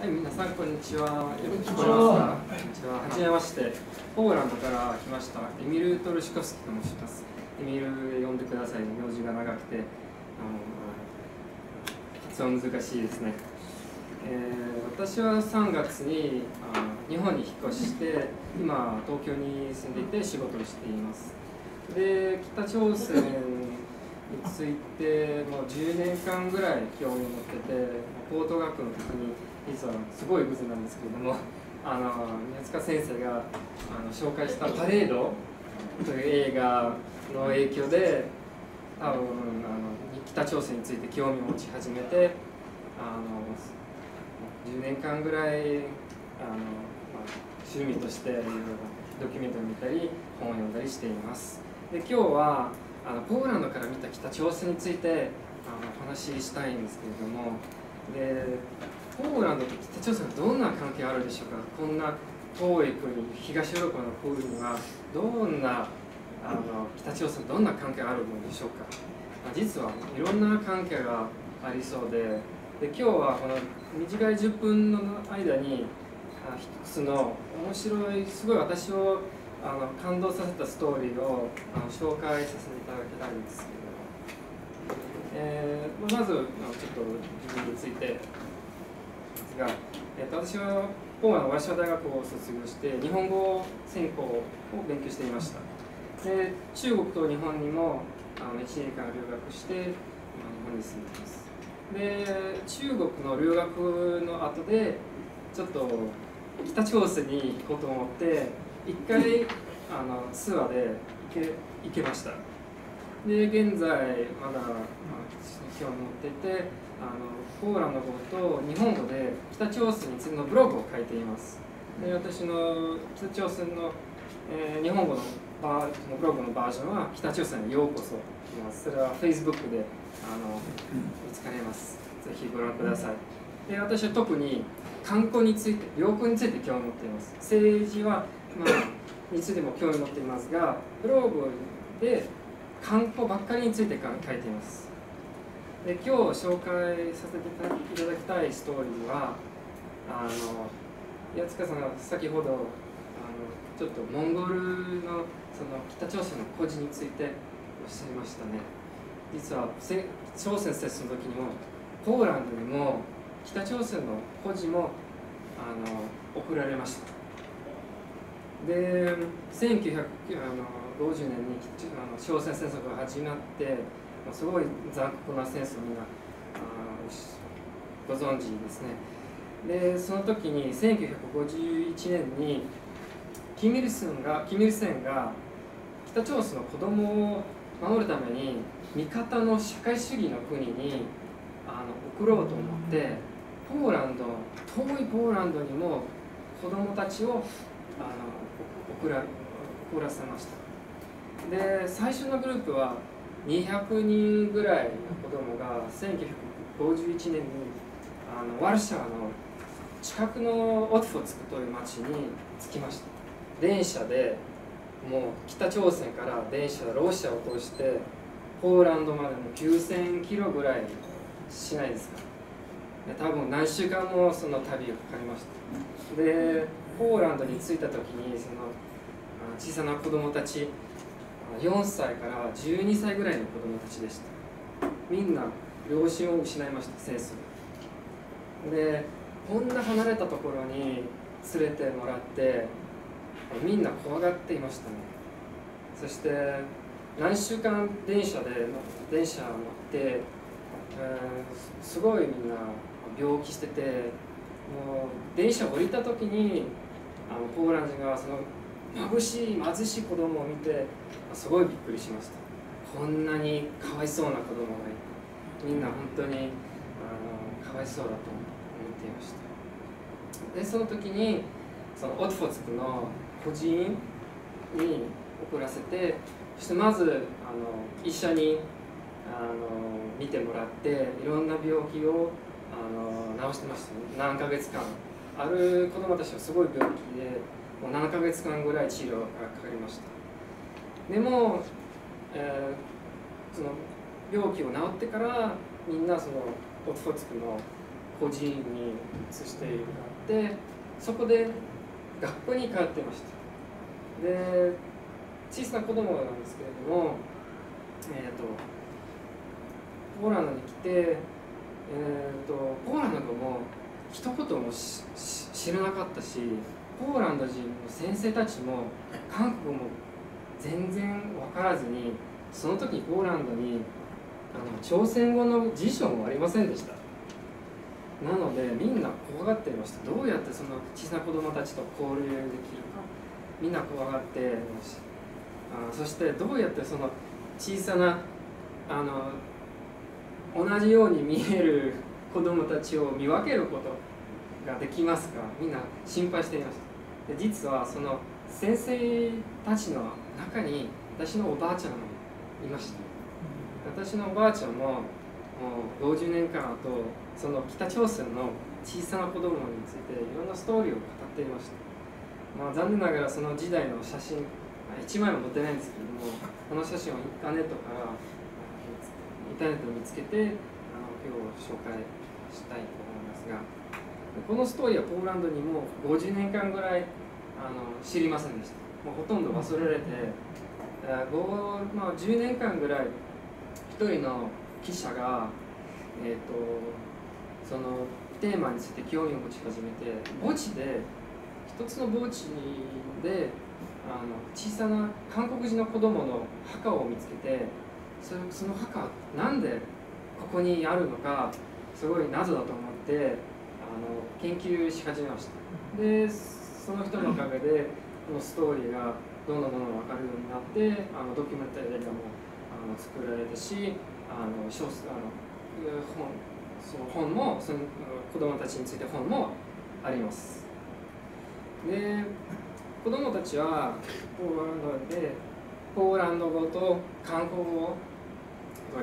はい、皆さんこんにちは。よく聞こえますか？こんにちは。はじめまして。ポーランドから来ました。エミル・トルシコフスキと申します。エミルで呼んでください。名字が長くて、発音難しいですね。私は3月に日本に引っ越して、今東京に住んでいて仕事をしています。で、北朝鮮についてもう10年間ぐらい興味を持ってて、高等学校の時に実はすごいグズなんですけれども、宮塚先生が紹介した「パレード」という映画の影響で多分北朝鮮について興味を持ち始めて10年間ぐらい趣味としていろいろドキュメントを見たり本を読んだりしています。で今日はポーランドから見た北朝鮮についてお話ししたいんですけれども、でポーランドと北朝鮮はどんな関係があるでしょうか。こんな遠い国、東ヨーロッパの国にはどんな北朝鮮どんな関係があるのでしょうか。実はいろんな関係がありそうで、今日はこの短い10分の間に一つの面白い、すごい私を感動させたストーリーを紹介させていただきたいんですけれども、まずちょっと自分についてですが、私はポーランドのワルシャワ大学を卒業して日本語専攻を勉強していました。で中国と日本にも1年間留学して日本に住んでいます。で中国の留学の後でちょっと北朝鮮に行こうと思って一回ツアーで行けました。で現在まだ興味持っていてポーランド語と日本語で北朝鮮についてのブログを書いています。で私の北朝鮮の、日本語のブログのバージョンは北朝鮮にようこそ。それは Facebook で見つかります。ぜひご覧ください。で私は特に観光について、旅行について興味を持っています。政治は、についても興味を持っていますが、ブログで観光ばっかりについて書いています。で今日紹介させていただきたいストーリーは矢塚さんが先ほどちょっとモンゴルのその北朝鮮の孤児についておっしゃいましたね。実は朝鮮戦争の時にもポーランドにも北朝鮮の孤児も送られました。で1950年に朝鮮戦争が始まってすごい残酷な戦争みんなご存知ですね。でその時に1951年にキム・イルセンが北朝鮮の子供を守るために味方の社会主義の国に送ろうと思って遠いポーランドにも子供たちを送らせました。で最初のグループは200人ぐらいの子供が1951年にワルシャワの近くのオトフォツクという町に着きました。電車でもう北朝鮮からロシアを通してポーランドまでも9000キロぐらいしないですか。多分何週間もその旅がかかりました。でポーランドに着いた時にその小さな子供たち4歳から12歳ぐらいの子供たちでした。みんな両親を失いました。戦争でこんな離れたところに連れてもらってみんな怖がっていましたね。そして何週間電車乗って、すごいみんな病気してて、もう電車降りた時にポーランド人がその貧しい子供を見てすごいびっくりしました。こんなにかわいそうな子供がいてみんな本当にかわいそうだと思っていました。でその時にそのオトフォツクの孤児院に送らせて、そしてまず医者に見てもらっていろんな病気を治してました。何ヶ月間ある子供たちはすごい病気でもう7ヶ月間ぐらい治療がかかりました。でも、その病気を治ってからみんなそのオトフォツクの孤児院に移しているがあって、そこで学校に通っていました。で、小さな子供なんですけれども、ポーランドに来て、ポーランド語も一言も知らなかったし、ポーランド人の先生たちも韓国語も全然分からずに、その時ポーランドに朝鮮語の辞書もありませんでした。なのでみんな怖がっていました。どうやってその小さな子供たちと交流できるか、みんな怖がっていました。そしてどうやってその小さな同じように見える子供たちを見分けることができますか、みんな心配していました。で、実はその先生たちの中に私のおばあちゃんもいました。私のおばあちゃんも50年間後、その北朝鮮の小さな子供についていろんなストーリーを語っていました。残念ながらその時代の写真1枚も持ってないんですけれども、この写真をインターネットで見つけて今日紹介したいと思いますが、このストーリーはポーランドにも50年間ぐらい知りませんでした。もうほとんど忘れられて、10年間ぐらい一人の記者が、そのテーマについて興味を持ち始めて、墓地で一つの墓地で小さな韓国人の子供の墓を見つけて、その墓はなんでここにあるのかすごい謎だと思って研究し始めました。で、その人のおかげでこのストーリーがどんどん分かるようになって、ドキュメンタリー映画も作られたし、本もその子供たちについて本もあります。で、子供たちはポーランド語と韓国語、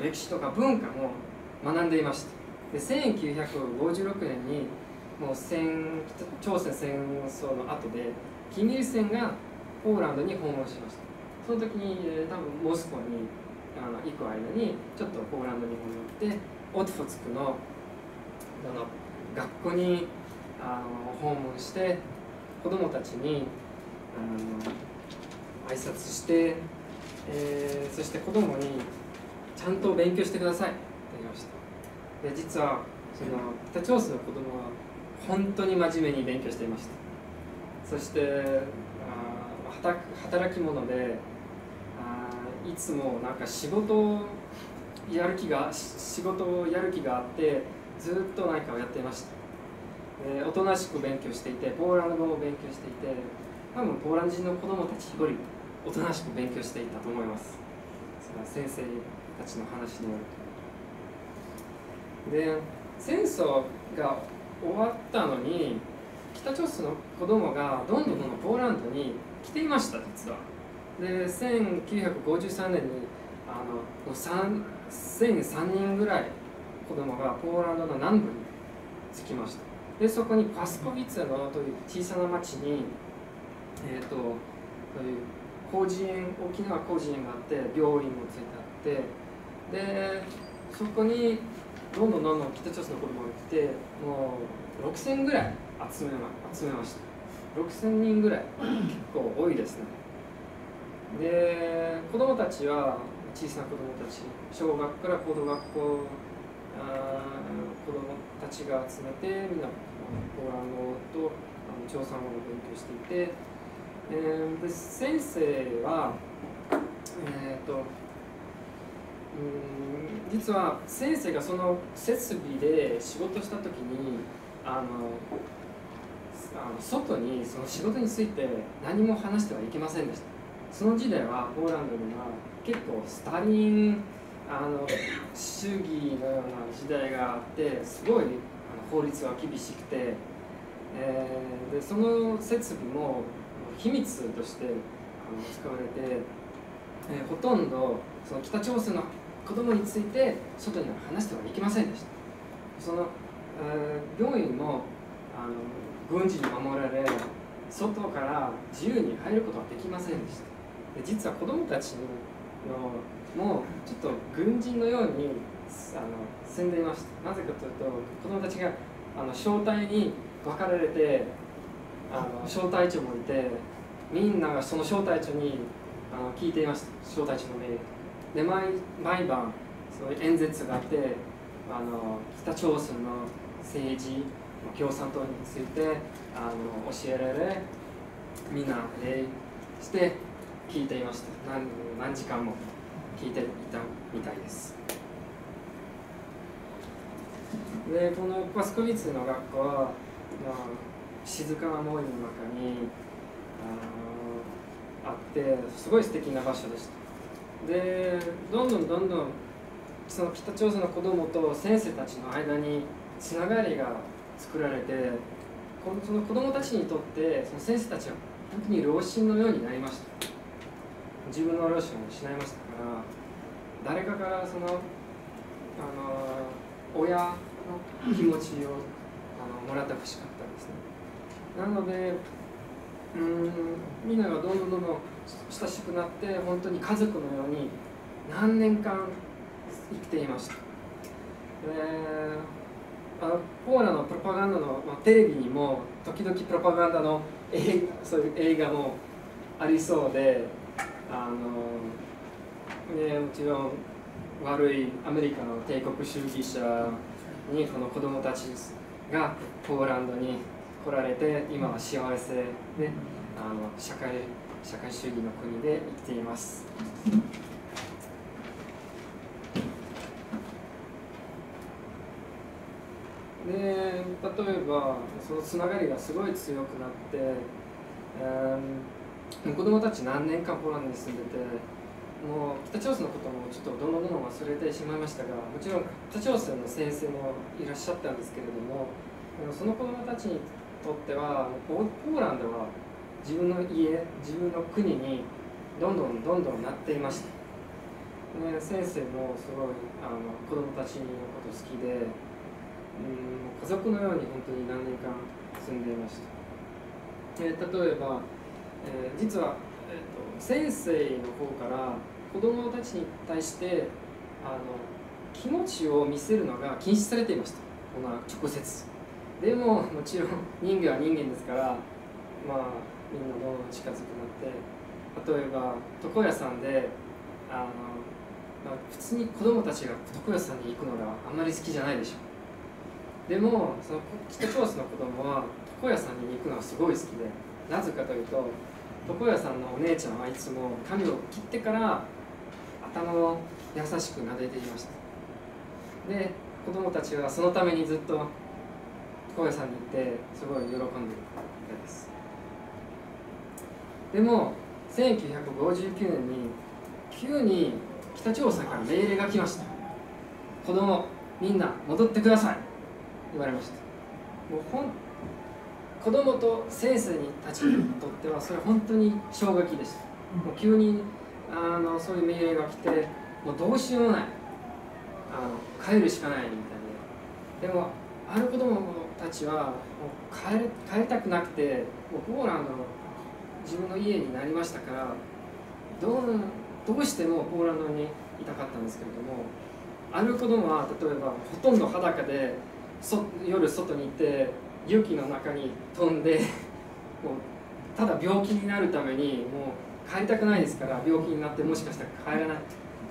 歴史とか文化も学んでいました。で、1956年にもう朝鮮戦争の後でキム・イルセンがポーランドに訪問しました。その時に多分モスクワに行く間にちょっとポーランドに戻ってオトフォツクの学校に訪問して子どもたちに挨拶して、そして子どもにちゃんと勉強してくださいって言いました。で、実はその北朝鮮の子どもは本当に真面目に勉強していました。そして働き者でいつもなんか仕事をやる気があってずっと何かをやっていました。で、おとなしく勉強していて、ポーランド語も勉強していて、多分ポーランド人の子供たちよりおとなしく勉強していたと思います。その先生たちの話によると。で、戦争が終わったのに北朝鮮の子供がどんどんポーランドに来ていました、実は。で、1953年に1003人ぐらい子供がポーランドの南部に着きました。で、そこにパスコビツェのという小さな町に、という大きな工事園があって、病院もついてあって、で、そこにどんどん北朝鮮の子供が来て、もう6000ぐらい集めました。6000人ぐらい、結構多いですね。で、子供たちは小さな子供たち、小学から高等学校子供たちが集めて、みんなポーランド語と朝鮮語を勉強していて、で、先生は実は先生がその設備で仕事した時に外にその仕事について何も話してはいけませんでした。その時代はポーランドには結構スタリン主義のような時代があって、すごい法律は厳しくて、で、その設備も秘密として使われて、ほとんどその北朝鮮の子供について外には話してはいけませんでした。その病院も軍事に守られ、外から自由に入ることはできませんでした。で、実は子供たちのもちょっと軍人のように住んでいました。なぜかというと、子供たちが招待に分かられて、招待長もいて、みんながその招待長に聞いていました。招待長の命令で毎晩そういう演説があって、北朝鮮の政治、共産党について教えられ、みんな礼して聞いていました。何時間も聞いていたみたいです。でこのパスコビッツの学校は、静かな森の中にあってすごい素敵な場所でした。でどんどんその北朝鮮の子どもと先生たちの間につながりが作られて、その子どもたちにとってその先生たちは本当に両親のようになりました。自分の両親を失いましたから、誰かからその親の気持ちをもらってほしかったんですね。なのでみんながどんどん親しくなって、本当に家族のように何年間生きていました。ポーラのプロパガンダの、テレビにも時々プロパガンダのそういう映画もありそうで、もちろん悪いアメリカの帝国主義者にこの子供たちがポーランドに来られて、今は幸せで社会主義の国で生きています。で例えばそのつながりがすごい強くなって、子供たち何年間ポーランドに住んでて、もう北朝鮮のこともちょっとどんどん忘れてしまいましたが、もちろん北朝鮮の先生もいらっしゃったんですけれども、その子供たちにとってはポーランドは自分の家、自分の国にどんどんなっていました。先生もすごい子供たちのこと好きで、家族のように本当に何年間住んでいました。例えば、実は、先生の方から子供たちに対して気持ちを見せるのが禁止されていました。直接でも、もちろん人間は人間ですから、みんなどんどん近づくなって、例えば床屋さんで普通に子供たちが床屋さんに行くのがあんまり好きじゃないでしょう。でもその北朝鮮の子供は床屋さんに行くのがすごい好きで、なぜかというと床屋さんのお姉ちゃんはいつも髪を切ってから頭を優しく撫でていました。で子供たちはそのためにずっと床屋さんに行ってすごい喜んでいたみたいです。でも1959年に急に北朝鮮から命令が来ました。子供みんな戻ってください、言われました。もう子供と先生たちにとってはそれは本当に衝撃でした。もう急にそういう命令が来て、もうどうしようもない、帰るしかないみたいで、でもある子供たちはもう帰りたくなくて、もうポーランドの自分の家になりましたから、どうしてもポーランドにいたかったんですけれども、ある子供は例えばほとんど裸で夜外にいて雪の中に飛んで、もうただ病気になるためにもう帰りたくないですから、病気になってもしかしたら帰らない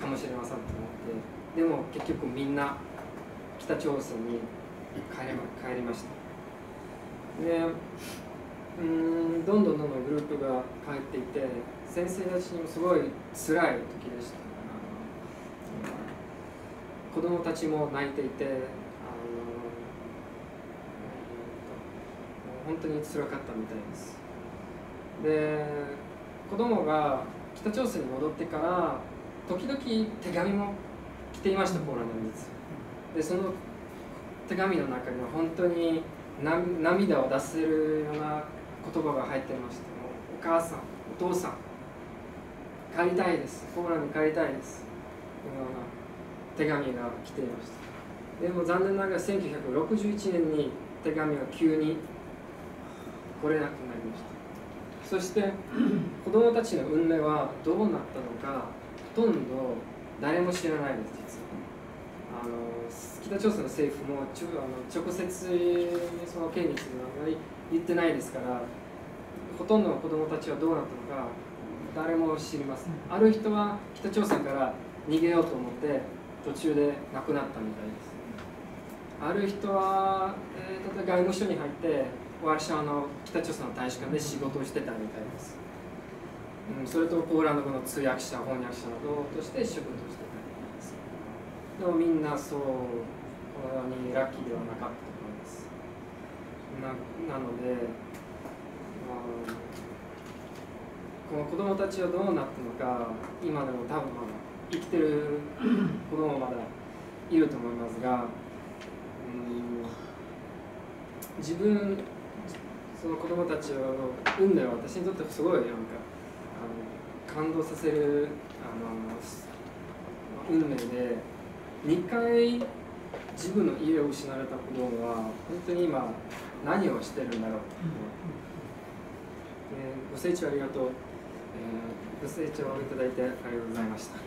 かもしれませんと思って、でも結局みんな北朝鮮に帰りました。でどんどんグループが帰っていて、先生たちにもすごい辛い時でした。子供たちも泣いていて、本当に辛かったみたいです。で子供が北朝鮮に戻ってから時々手紙も来ていました、ポーランドに。でその手紙の中には本当に涙を出せるような言葉が入っていました。お母さん、お父さん、帰りたいです、ポーランドに帰りたいです、このような手紙が来ていました。でも残念ながら1961年に手紙が急に来れなくなりました。そして子供たちの運命はどうなったのか、ほとんど誰も知らないです。実は北朝鮮の政府も直接その件についてあまり言ってないですから、ほとんどの子どもたちはどうなったのか誰も知りません。ある人は北朝鮮から逃げようと思って途中で亡くなったみたいです。ある人は、例えば外務省に入ってワルシャワの北朝鮮の大使館で仕事をしてたみたいです。それとポーランド語の通訳者、翻訳者などとして仕事をしてたみたいです。でもみんなそうこのようにラッキーではなかったと思います。なので、この子供たちはどうなったのか、今でも多分まだ生きてる子供もまだいると思いますが、自分その子供たちを産んで私にとってすごい感動させる運命で、2回自分の家を失われた子供は本当に今何をしてるんだろうと、ご清聴ありがとう、ご清聴をいただいてありがとうございました。